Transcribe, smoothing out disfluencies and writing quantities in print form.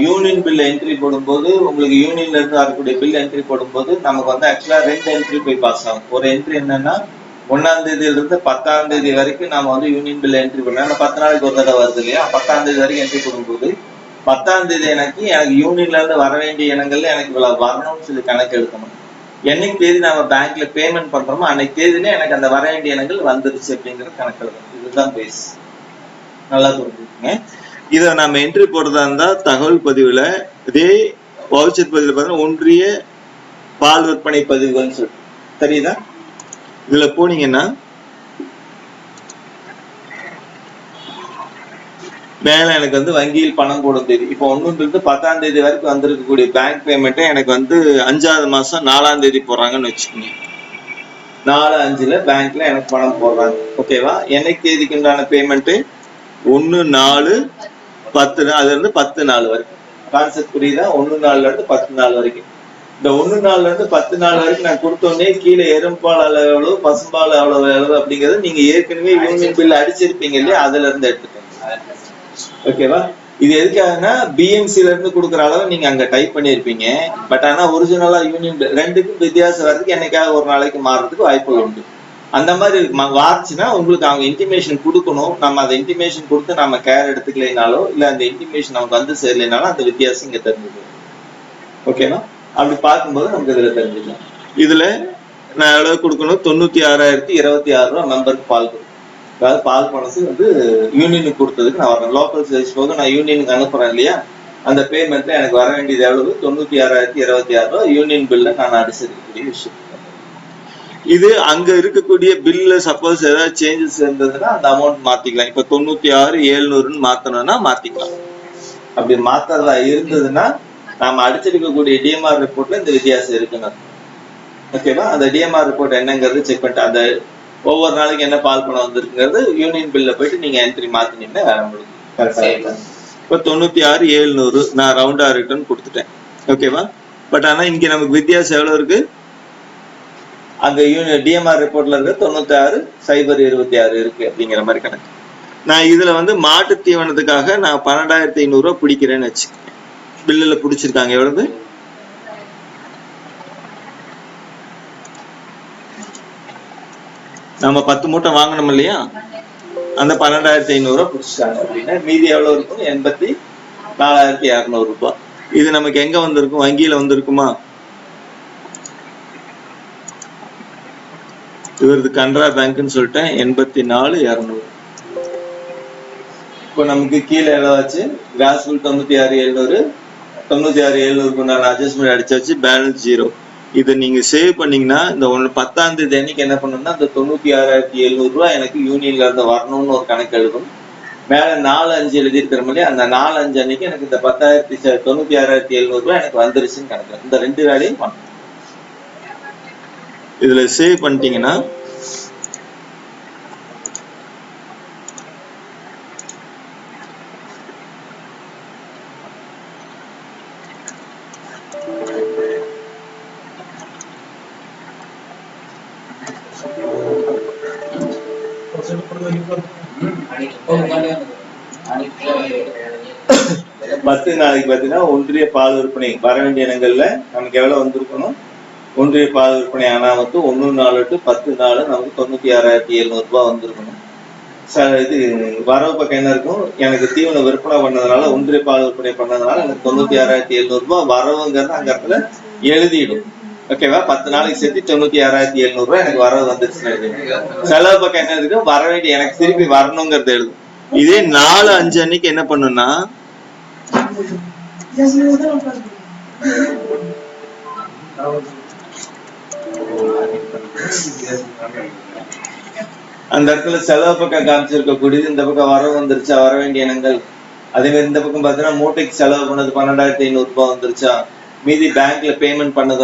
Union bill entry போடும்போது உங்களுக்கு யூனியன்ல இருந்து வரக்கூடிய பில் என்ட்ரி போடும்போது நமக்கு வந்து ஆக்சுவலா 2 என்ட்ரி போய் பாஸ் ஆகும். ஒரு என்ட்ரி என்னன்னா 1ஆம் தேதியில இருந்து 10ஆம் தேதி வரைக்கும் நாம வந்து யூனியன் பில் என்ட்ரி பண்ணலாம். 10 நாளைக்கு ஒரு தடவை வருது இல்லையா? 10ஆம் தேதி வரைக்கும் என்ட்ரி போடும்போது 10ஆம் தேதி எனக்கு யூனியன்ல இருந்து வர வேண்டிய இனங்கள்ல எனக்கு இவ்வளவு வரணும்னு சொல்லி கணக்கு எடுக்கணும். என்னைக்கு தேதி நாம பேங்க்ல பேமெண்ட் பண்றோமோ அன்னைக்கு தேதியில எனக்கு அந்த வர வேண்டிய இனங்கள் வந்துருச்சு அப்படிங்கிற கணக்கு எடுக்கணும். இதுதான் பேஸ். நல்லா புரிஞ்சுக்கோங்க. இதை நம்ம என்ட்ரி போடுறதா இருந்தா தகவல் பதிவுல இதே வவுச்சர் பதிவுல பார்த்தீங்கன்னா ஒன்றிய பால் விற்பனை பதிவுகள்னு சொல்லி தெரியுதா? இதுல போனீங்கன்னா மேல எனக்கு வந்து வங்கியில் பணம் போடும் தேதி இப்போ 1 10ஆம் தேதி வரைக்கும் வந்திருக்கக்கூடிய பேங்க் பேமெண்ட் எனக்கு வந்து 5ஆவது மாசம் 4ஆம் தேதி போடுறாங்கன்னு வச்சுக்கோங்க. 4/5 பேங்க்ல எனக்கு பணம் போடுறாங்க. ஓகேவா? என்னைக்கு தேதிக்கு உண்டான பேமெண்ட் 1/4/10 அதுல இருந்து 10 நாள் வரைக்கும். கான்செப்ட் புரியுதா? 1/4 இருந்து 10 நாள் வரைக்கும். இந்த 1/4 இருந்து 10 நாள் வரைக்கும் நான் கொடுத்தோடனே கீழே எரும்பால் அளவு எவ்வளவு, பசும்பால் எவ்வளவு அப்படிங்கிறது நீங்க ஏற்கனவே யூனியன் பில் அடிச்சிருப்பீங்க இல்லையா? அதுல இருந்து எடுத்துக்கோங்க. ஓகேவா? இது எதுக்காகனா பிஎம்சில இருந்து கொடுக்குற அளவு நீங்க அங்க டைப் பண்ணிருப்பீங்க. பட் ஆனா ஒரிஜினலா யூனியன் பில் ரெண்டுக்கும் வித்தியாசம் வர்றதுக்கு என்னைக்காக ஒரு நாளைக்கு மாறுறதுக்கு வாய்ப்புகள் உண்டு. அந்த மாதிரி வார்ச்சுன்னா உங்களுக்கு அவங்க இன்டிமேஷன் கொடுக்கணும். நம்ம அந்த இன்டிமேஷன் கொடுத்து நம்ம கேர் எடுத்துக்கலைனாலோ இல்ல அந்த இன்டிமேஷன் அவங்க வந்து சேரலைனாலும் அந்த வித்தியாசம் இங்க தெரிஞ்சுக்கணும். ஓகேவா? அப்படி பார்க்கும்போது நமக்கு இதுல தெரிஞ்சுக்கலாம். இதுல நான் எவ்வளவு கொடுக்கணும்? 96,026 ரூபாய் மெம்பருக்கு பால் கொடுக்கணும். அதாவது பால் பணத்து வந்து யூனியனுக்கு கொடுத்ததுக்கு நான் வரேன். லோக்கல் சர்வீஸ் போக நான் யூனியனுக்கு அனுப்புறேன் இல்லையா? அந்த பேமெண்ட்ல எனக்கு வர வேண்டியது எவ்வளவு? 96,026 ரூபாய் யூனியன் பில்ல நான் அடிச்சிருக்கக்கூடிய விஷயம். இது அங்க இருக்கக்கூடிய பில்ல சப்போஸ் ஏதாவது சேஞ்சஸ் இருந்ததுன்னா அந்த அமௌண்ட் மாத்திக்கலாம். இப்ப 96,700 மாத்தணும்னா மாத்திக்கலாம். அப்படி மாத்தறதா இருந்ததுன்னா நாம அடிச்சிருக்கக்கூடிய டிஎம்ஆர் ரிப்போர்ட்ல இந்த வித்தியாசம் இருக்குன்னு. ஓகேவா? அந்த டிஎம்ஆர் ரிப்போர்ட் என்னங்கிறது செக் பண்ணிட்டு அந்த ஒவ்வொரு நாளைக்கு என்ன பால் பணம் வந்திருக்குங்கிறது யூனியன் பில்ல போயிட்டு நீங்க என்ட்ரி மாத்தினீங்கன்னா வேலை முடியும். கரெக்டா? இப்ப 96,700 நான் ரவுண்டா ரிட்டர்ன் கொடுத்துட்டேன். ஓகேவா? பட் ஆனா இங்க நமக்கு வித்தியாசம் எவ்வளவு இருக்கு? அங்க டிஎம்ஆர் ரிப்போர்ட்ல இருக்க 96,026 இருக்கு அப்படிங்கிற மாதிரி கணக்கு. நான் இதுல வந்து மாட்டு தீவனத்துக்காக நான் 12,500 ரூபாய் பிடிக்கிறேன்னு வச்சு பில்லுல பிடிச்சிருக்காங்க. எவ்வளவு? நம்ம 10 மூட்டை வாங்கணும் இல்லையா? அந்த 12,500 ரூபாய் பிடிச்சிட்டாங்க அப்படின்னா மீதி எவ்வளவு இருக்கும்? 84,200 ரூபாய். இது நமக்கு எங்க வந்திருக்கும்? வங்கியில வந்திருக்குமா? இவரது கனரா பேங்க்னு சொல்லிட்டேன். 84,200. இப்போ நமக்கு கீழே எவ்வளவாச்சு? Cross bill 96,700. 96,700 உண்டான அட்ஜஸ்ட்மெண்ட் அடிச்சாச்சு. பேலன்ஸ் 0. இதை நீங்க சேவ் பண்ணீங்கன்னா இந்த 10ஆம் தேதி அன்னைக்கு என்ன பண்ணணும்னா அந்த 96,700 ரூபாய் எனக்கு யூனியன்ல இருந்து வரணும்னு ஒரு கணக்கு எழுதும். மேல 4/5 எழுதியிருக்கிறோம் இல்லையா? அந்த 4/5 அன்னைக்கு எனக்கு இந்த 96,700 ரூபாய் எனக்கு வந்துருச்சுன்னு கணக்கு. இந்த 2 வேலையும் பண்ணணும். இதுல சேவ் பண்ணிட்டீங்கன்னா பத்து நாளைக்கு பாத்தீங்கன்னா ஒன்றிய பால் விற்பனை வர வேண்டிய இடங்கள்ல நமக்கு எவ்வளவு வந்திருக்கணும்? ஒன்றிய பால் விற்பனை ஆனா வந்து 1/4 to 10 நாள் நமக்கு 96,700 ரூபாய் வந்திருக்கணும். இது வரவு பக்கம் என்ன இருக்கும்? எனக்கு தீவன விற்பனை பண்ணதுனால ஒன்றிய பால் விற்பனை பண்ணதுனால எனக்கு 96,700 ரூபாய் வரவுங்கிறது அந்த இடத்துல எழுதிடும். ஓகேவா? 10 நாளைக்கு சேர்த்து 96,700 ரூபாய் எனக்கு வரவு வந்துருச்சுன்னு எழுதிடும். செலவு பக்கம் என்ன இருக்கு? வர வேண்டிய எனக்கு திருப்பி வரணுங்கிறது எழுதும். இதே 4/5 அன்னைக்கு என்ன பண்ணுன்னா அந்த இடத்துல செலவு பக்கம் காமிச்சிருக்கக்கூடியது இந்த பக்கம் வரவு வந்துருச்சா? வர வேண்டிய இனங்கள். அதே மாதிரி இந்த பக்கம் பாத்தீங்கன்னா மூட்டைக்கு செலவு பண்ணது 12,500 ரூபாய் வந்துருச்சா? மீதி பேங்க்ல பேமெண்ட் பண்ணது